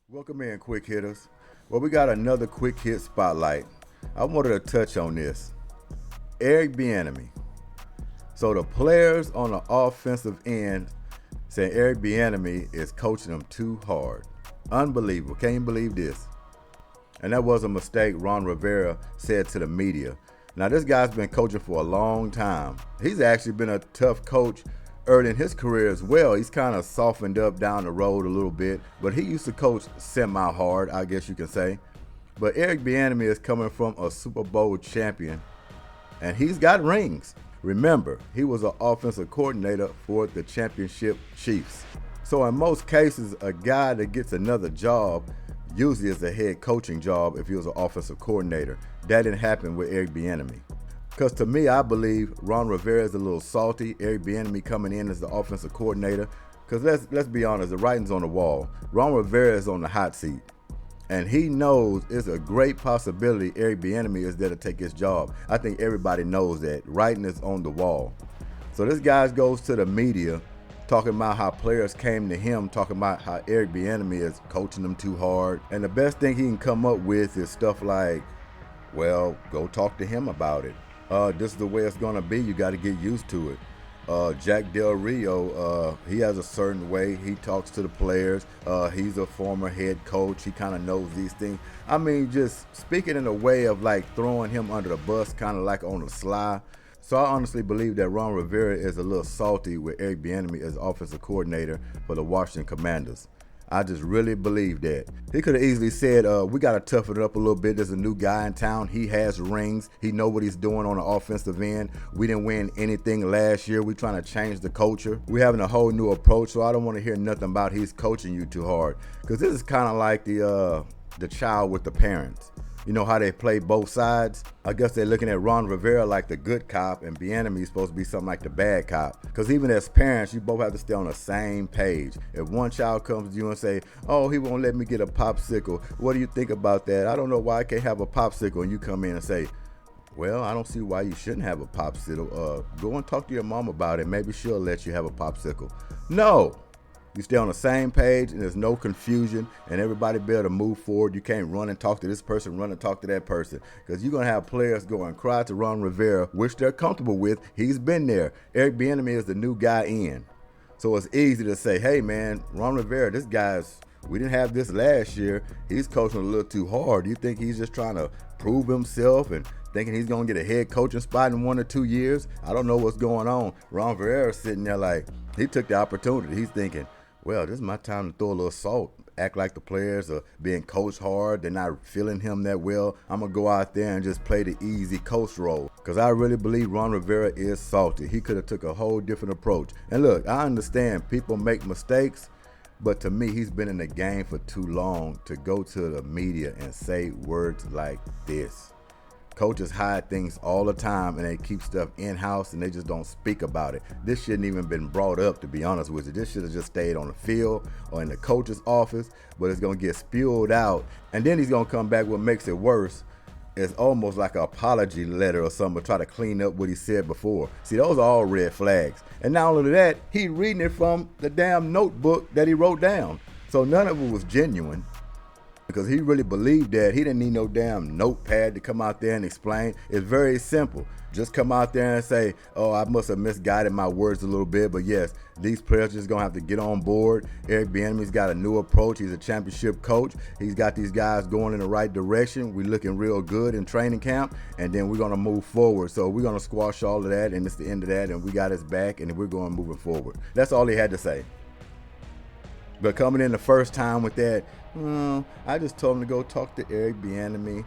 Welcome in, quick hitters. Well, we got another quick hit spotlight. I wanted to touch on this. Eric Bieniemy. So the players on the offensive end saying Eric Bieniemy is coaching them too hard. Unbelievable. Can't you believe this? And that was a mistake Ron Rivera said to the media. Now, this guy's been coaching for a long time. He's actually been a tough coach early in his career as well. He's kind of softened up down the road a little bit, but he used to coach semi-hard, I guess you can say. But Eric Bieniemy is coming from a Super Bowl champion, and he's got rings. Remember, he was an offensive coordinator for the championship Chiefs. So in most cases, a guy that gets another job usually is a head coaching job if he was an offensive coordinator. That didn't happen with Eric Bieniemy. Because to me, I believe Ron Rivera is a little salty. Eric Bieniemy coming in as the offensive coordinator. Because let's be honest, the writing's on the wall. Ron Rivera is on the hot seat. And he knows it's a great possibility Eric Bieniemy is there to take his job. I think everybody knows that. Writing is on the wall. So this guy goes to the media talking about how players came to him, talking about how Eric Bieniemy is coaching them too hard. And the best thing he can come up with is stuff like, well, go talk to him about it. This is the way it's going to be. You got to get used to it. Jack Del Rio, he has a certain way he talks to the players. He's a former head coach. He kind of knows these things. I mean, just speaking in a way of like throwing him under the bus, kind of like on the sly. So I honestly believe that Ron Rivera is a little salty with Eric Bieniemy as offensive coordinator for the Washington Commanders. I just really believe that. He could have easily said, we got to toughen it up a little bit. There's a new guy in town. He has rings. He know what he's doing on the offensive end. We didn't win anything last year. We're trying to change the culture. We're having a whole new approach, so I don't want to hear nothing about he's coaching you too hard. Because this is kind of like the child with the parents. You know how they play both sides? I guess they're looking at Ron Rivera like the good cop, and Bieniemy is supposed to be something like the bad cop. Because even as parents, you both have to stay on the same page. If one child comes to you and say, oh, he won't let me get a popsicle, what do you think about that? I don't know why I can't have a popsicle. And you come in and say, well, I don't see why you shouldn't have a popsicle. Go and talk to your mom about it. Maybe she'll let you have a popsicle. No. You stay on the same page and there's no confusion and everybody be able to move forward. You can't run and talk to this person, run and talk to that person. Because you're going to have players go and cry to Ron Rivera, which they're comfortable with. He's been there. Eric Bieniemy is the new guy in. So it's easy to say, hey, man, Ron Rivera, this guy's, we didn't have this last year. He's coaching a little too hard. Do you think he's just trying to prove himself and thinking he's going to get a head coaching spot in 1 or 2 years? I don't know what's going on. Ron Rivera's sitting there like, he took the opportunity. He's thinking, well, this is my time to throw a little salt, act like the players are being coached hard. They're not feeling him that well. I'm going to go out there and just play the easy coach role. Because I really believe Ron Rivera is salty. He could have took a whole different approach. And look, I understand people make mistakes, but to me, he's been in the game for too long to go to the media and say words like this. Coaches hide things all the time and they keep stuff in-house and they just don't speak about it. This shouldn't even been brought up, to be honest with you. This should have just stayed on the field or in the coach's office, but it's going to get spewed out. And then he's going to come back. What makes it worse is almost like an apology letter or something to try to clean up what he said before. See, those are all red flags. And not only that, he's reading it from the damn notebook that he wrote down. So none of it was genuine. Because he really believed that. He didn't need no damn notepad to come out there and explain. It's very simple. Just come out there and say, oh, I must have misguided my words a little bit. But yes, these players just going to have to get on board. Eric Bieniemy's got a new approach. He's a championship coach. He's got these guys going in the right direction. We're looking real good in training camp. And then we're going to move forward. So we're going to squash all of that. And it's the end of that. And we got his back. And we're going moving forward. That's all he had to say. But coming in the first time with that, I just told him to go talk to Eric Bieniemy.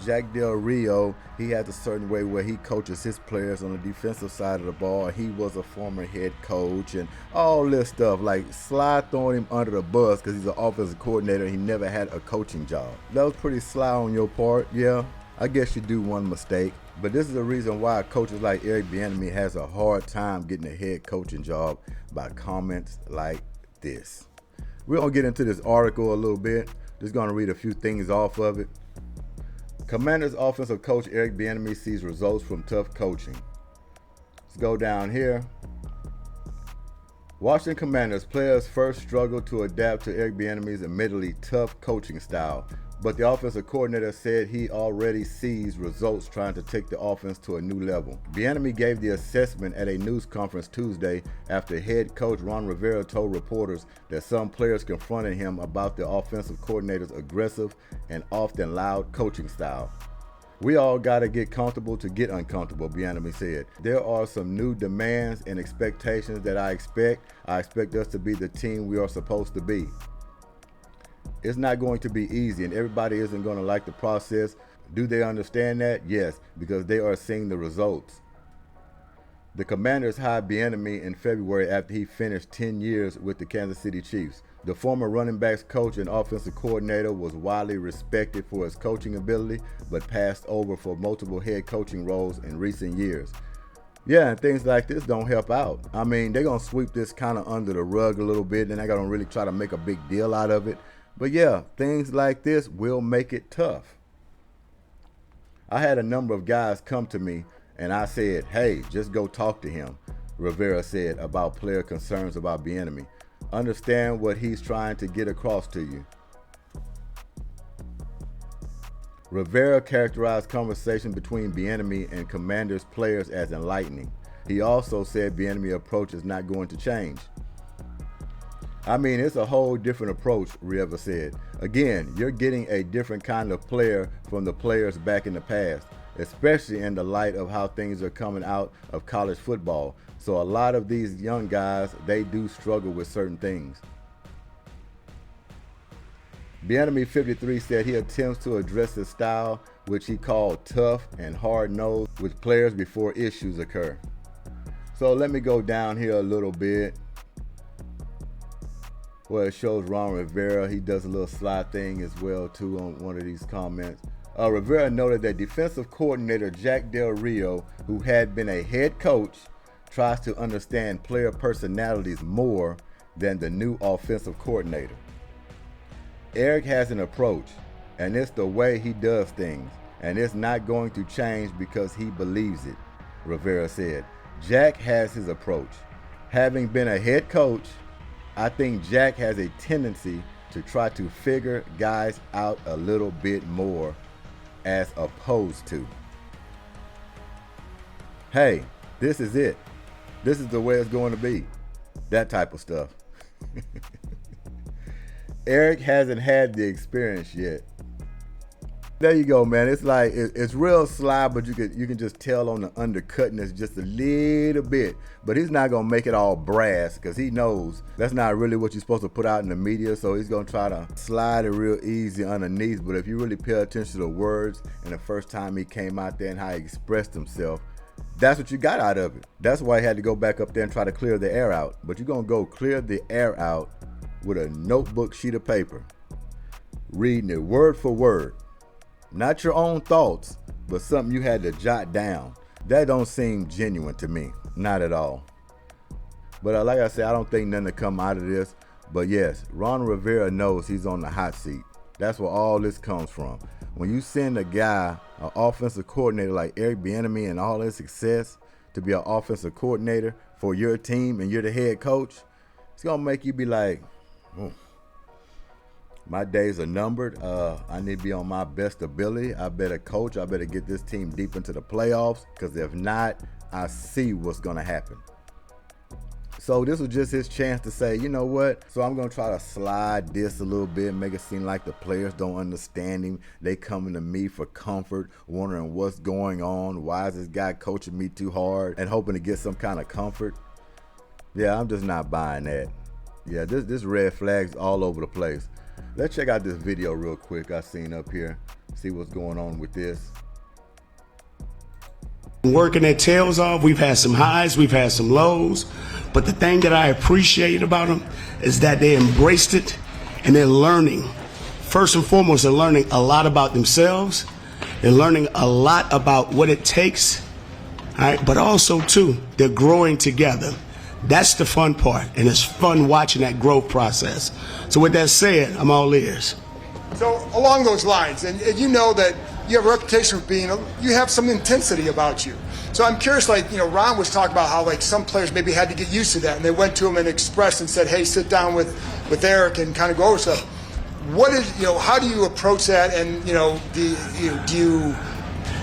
Jack Del Rio, he has a certain way where he coaches his players on the defensive side of the ball. He was a former head coach and all this stuff, like sly throwing him under the bus because he's an offensive coordinator. He never had a coaching job. That was pretty sly on your part. Yeah, I guess you do one mistake. But this is the reason why coaches like Eric Bieniemy has a hard time getting a head coaching job by comments like this. We're going to get into this article a little bit. Just going to read a few things off of it. Commanders offensive coach Eric Bieniemy sees results from tough coaching. Let's go down here. Washington Commanders players first struggled to adapt to Eric Bieniemy's admittedly tough coaching style, but the offensive coordinator said he already sees results trying to take the offense to a new level. Bieniemy gave the assessment at a news conference Tuesday after head coach Ron Rivera told reporters that some players confronted him about the offensive coordinator's aggressive and often loud coaching style. "We all got to get comfortable to get uncomfortable," Bieniemy said. "There are some new demands and expectations that I expect. I expect us to be the team we are supposed to be. It's not going to be easy, and everybody isn't going to like the process. Do they understand that? Yes, because they are seeing the results." The Commanders hired Bieniemy in February after he finished 10 years with the Kansas City Chiefs. The former running backs coach and offensive coordinator was widely respected for his coaching ability, but passed over for multiple head coaching roles in recent years. Yeah, and things like this don't help out. I mean, they're going to sweep this kind of under the rug a little bit, and they're going to really try to make a big deal out of it. But yeah, things like this will make it tough. I had a number of guys come to me, and I said, "Hey, just go talk to him," Rivera said about player concerns about Bieniemy. "Understand what he's trying to get across to you." Rivera characterized conversation between Bieniemy and Commanders players as enlightening. He also said Bieniemy's approach is not going to change. "I mean, it's a whole different approach," Rivera said. "Again, you're getting a different kind of player from the players back in the past, especially in the light of how things are coming out of college football. So a lot of these young guys, they do struggle with certain things." Bieniemy, 53, said he attempts to address his style, which he called tough and hard-nosed, with players before issues occur. So let me go down here a little bit. Well, it shows Ron Rivera. He does a little slide thing as well, too, on one of these comments. Rivera noted that defensive coordinator Jack Del Rio, who had been a head coach, tries to understand player personalities more than the new offensive coordinator. "Eric has an approach, and it's the way he does things, and it's not going to change because he believes it," Rivera said. "Jack has his approach. Having been a head coach, I think Jack has a tendency to try to figure guys out a little bit more as opposed to, hey, this is it. This is the way it's going to be." That type of stuff. Eric hasn't had the experience yet. There you go, man. It's like it's real sly, but you can just tell on the undercutness just a little bit. But he's not gonna make it all brass because he knows that's not really what you're supposed to put out in the media. So he's gonna try to slide it real easy underneath. But if you really pay attention to the words and the first time he came out there and how he expressed himself, that's what you got out of it. That's why he had to go back up there and try to clear the air out. But you're gonna go clear the air out with a notebook sheet of paper, reading it word for word. Not your own thoughts, but something you had to jot down. That don't seem genuine to me. Not at all. But like I said, I don't think nothing to come out of this. But yes, Ron Rivera knows he's on the hot seat. That's where all this comes from. When you send a guy, an offensive coordinator like Eric Bieniemy and all his success to be an offensive coordinator for your team and you're the head coach, it's going to make you be like, my days are numbered. I need to be on my best ability. I better coach. I better get this team deep into the playoffs, because if not, I see what's going to happen. So this was just his chance to say, you know what? So I'm going to try to slide this a little bit, make it seem like the players don't understand him. They coming to me for comfort, wondering what's going on. Why is this guy coaching me too hard and hoping to get some kind of comfort? Yeah, I'm just not buying that. Yeah, this red flag's all over the place. Let's check out this video real quick I seen up here. See what's going on with this. Working their tails off. We've had some highs, we've had some lows. But the thing that I appreciate about them is that they embraced it and they're learning. First and foremost, they're learning a lot about themselves. They're learning a lot about what it takes. All right, but also, too, they're growing together. That's the fun part, and it's fun watching that growth process. So with that said, I'm all ears. So along those lines, and you know that you have a reputation of being, you have some intensity about you. So I'm curious, like, Ron was talking about how, like, some players maybe had to get used to that, and they went to him and expressed and said, hey, sit down with Eric and kind of go over stuff. What is, how do you approach that, and,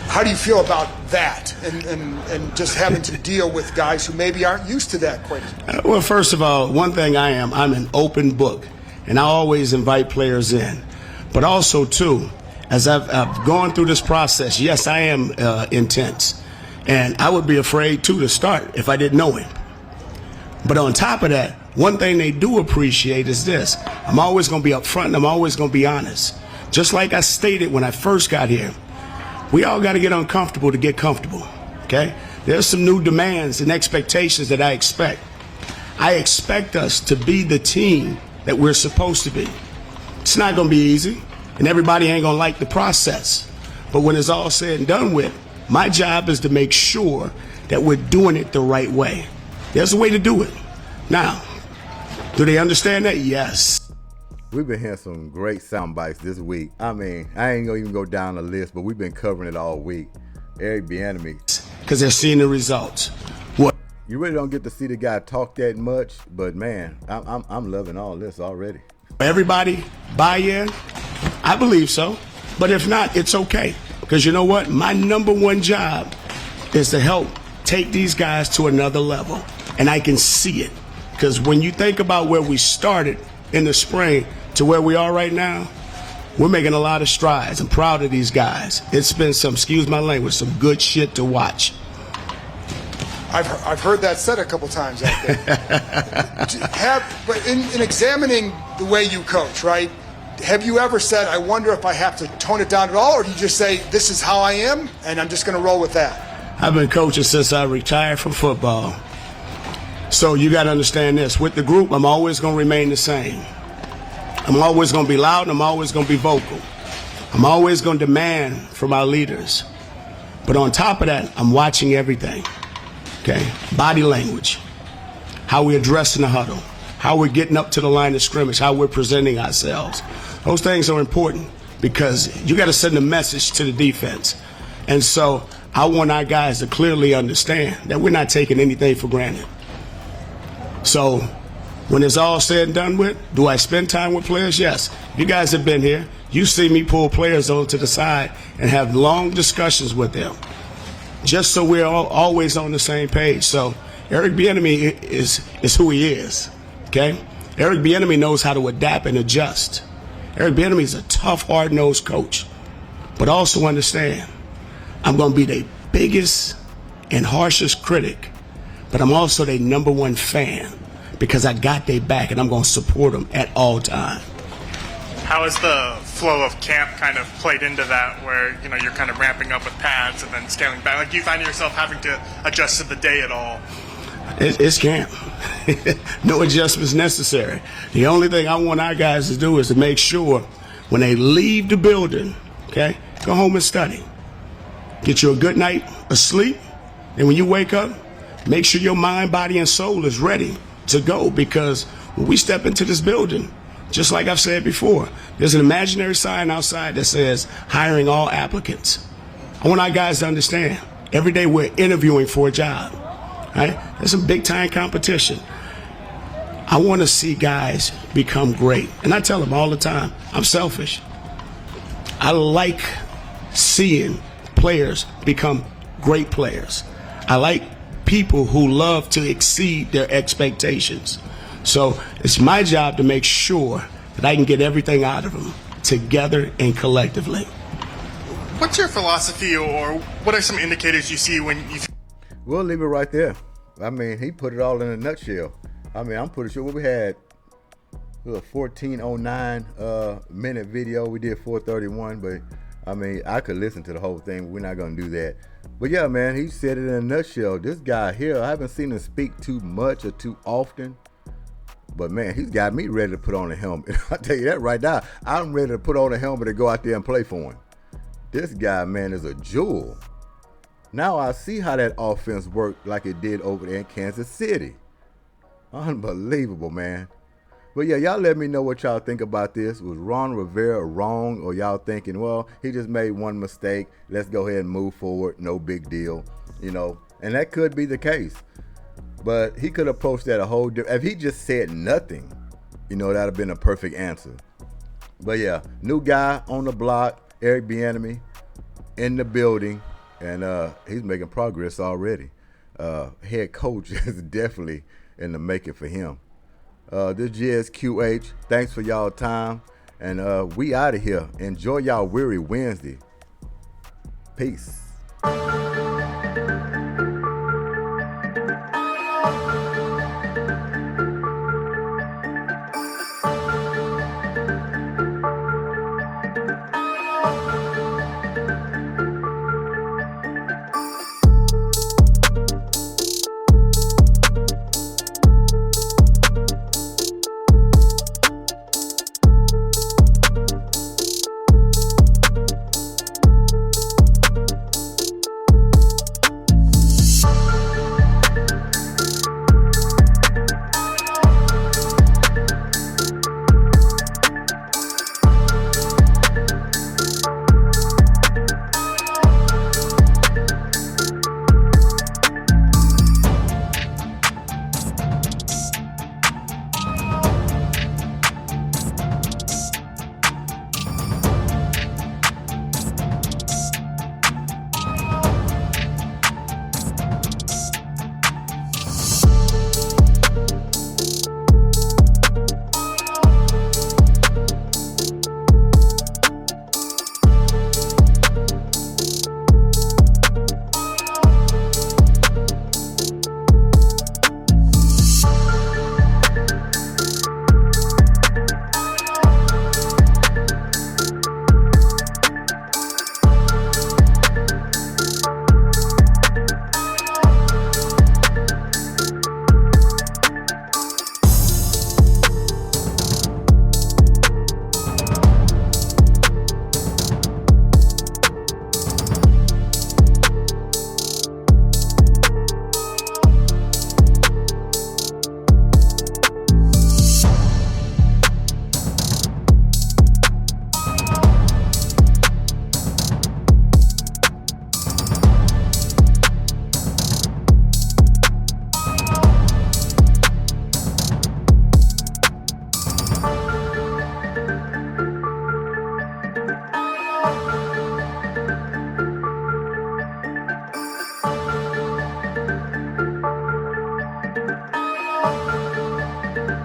how do you feel about that and just having to deal with guys who maybe aren't used to that quite as much? Well, first of all, one thing I'm an open book, and I always invite players in. But also, too, as I've gone through this process, yes, I am intense. And I would be afraid, too, to start if I didn't know him. But on top of that, one thing they do appreciate is this. I'm always going to be upfront, and I'm always going to be honest. Just like I stated when I first got here, we all got to get uncomfortable to get comfortable, okay? There's some new demands and expectations that I expect. I expect us to be the team that we're supposed to be. It's not going to be easy, and everybody ain't going to like the process. But when it's all said and done with, my job is to make sure that we're doing it the right way. There's a way to do it. Now, do they understand that? Yes. We've been hearing some great sound bites this week. I mean, I ain't gonna even go down the list, but we've been covering it all week. Eric Bieniemy. Because they're seeing the results. What? You really don't get to see the guy talk that much, but man, I'm loving all this already. Everybody buy in? I believe so. But if not, it's okay. Because you know what? My number one job is to help take these guys to another level. And I can see it. Because when you think about where we started in the spring to where we are right now, we're making a lot of strides. I'm proud of these guys. It's been some, excuse my language, some good shit to watch. I've heard that said a couple times out there. But in examining the way you coach, right? Have you ever said, I wonder if I have to tone it down at all, or do you just say, this is how I am, and I'm just going to roll with that? I've been coaching since I retired from football. So you got to understand this. With the group, I'm always going to remain the same. I'm always going to be loud, and I'm always going to be vocal. I'm always going to demand from our leaders. But on top of that, I'm watching everything. Okay? Body language, how we're addressing the huddle, how we're getting up to the line of scrimmage, how we're presenting ourselves. Those things are important because you got to send a message to the defense. And so I want our guys to clearly understand that we're not taking anything for granted. So when it's all said and done with, do I spend time with players? Yes. You guys have been here. You see me pull players onto the side and have long discussions with them, just so we're all always on the same page. So Eric Bieniemy is who he is, okay? Eric Bieniemy knows how to adapt and adjust. Eric Bieniemy is a tough, hard-nosed coach. But also understand, I'm going to be their biggest and harshest critic, but I'm also their number one fan because I got their back and I'm going to support them at all times. How has the flow of camp kind of played into that, where you're kind of ramping up with pads and then scaling back? Like, do you find yourself having to adjust to the day at all? It's camp. No adjustments necessary. The only thing I want our guys to do is to make sure when they leave the building, okay, go home and study. Get you a good night of sleep, and when you wake up, make sure your mind, body, and soul is ready to go, because when we step into this building, just like I've said before, there's an imaginary sign outside that says hiring all applicants. I want our guys to understand, every day we're interviewing for a job. Right? There's some big time competition. I want to see guys become great. And I tell them all the time, I'm selfish. I like seeing players become great players. I like people who love to exceed their expectations. So it's my job to make sure that I can get everything out of them together and collectively. What's your philosophy, or what are some indicators you see when you... We'll leave it right there. I mean, he put it all in a nutshell. I mean, I'm pretty sure we had a 14:09 minute video. We did 4:31, but I mean, I could listen to the whole thing, but we're not going to do that. But yeah, man, he said it in a nutshell. This guy here, I haven't seen him speak too much or too often, but man, he's got me ready to put on a helmet. I tell you that right now. I'm ready to put on a helmet and go out there and play for him. This guy, man, is a jewel. Now I see how that offense worked like it did over there in Kansas City. Unbelievable, man. But yeah, y'all let me know what y'all think about this. Was Ron Rivera wrong, or y'all thinking, well, he just made one mistake, let's go ahead and move forward, no big deal, And that could be the case. But he could approach that a whole different. If he just said nothing, that'd have been a perfect answer. But yeah, new guy on the block, Eric Bieniemy, in the building, and he's making progress already. Head coach is definitely in the making for him. This G.S.Q.H. Thanks for y'all time, and we out of here. Enjoy y'all weary Wednesday. Peace.